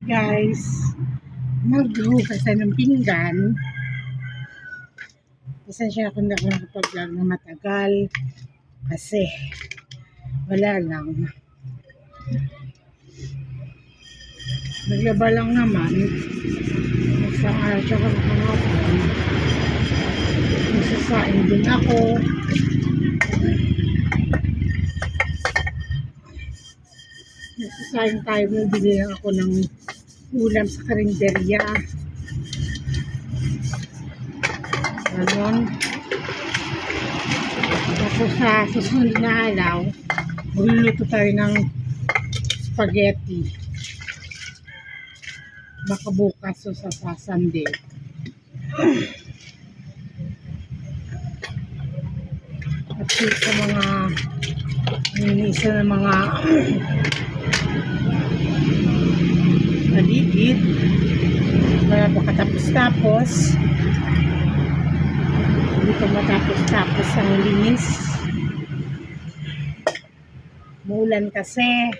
Guys, maghugas tayo ng pinggan. Pasensya ako na nakapag-vlog na matagal kasi wala lang. Naglaba lang naman. Isang araw tsaka kahapon. Nagsasain din ako. Nagsasain tayo. Bili lang ako ng ulam sa karinderya. Ganon. Tapos sa susunod na araw, magluluto tayo ng spaghetti. Baka bukas o sa Sunday. At sa mga minisa ng mga paligid para makatapos-tapos. Hindi pa matapos-tapos ang linis. Muulan kasi.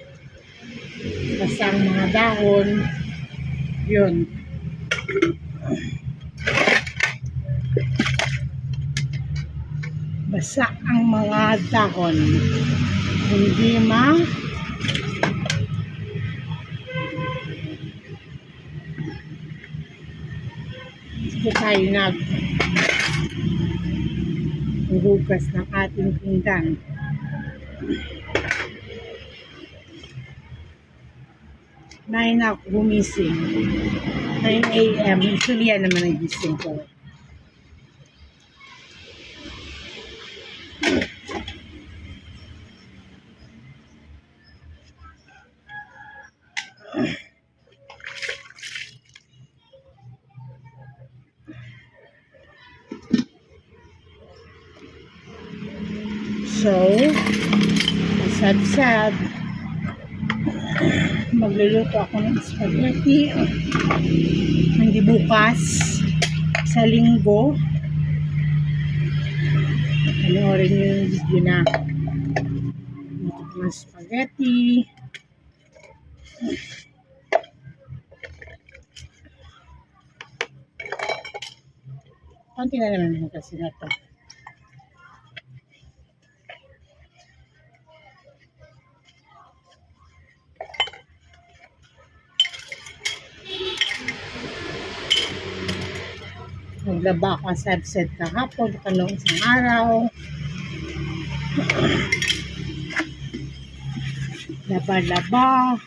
Basta ang mga dahon. Yun. Basa ang mga dahon. Hindi hindi tayo naghugas ng ating pinggan. 9 ako gumising. 9 AM. Usually yan naman ang gising ko. So, sad. Magluluto ako ng spaghetti. Hindi bukas. Sa linggo. Panoorin nyo yung video na ng spaghetti. Konti na naman kasi na ito. Naglaba ako sa set kahapon, kanong isang araw. Laba.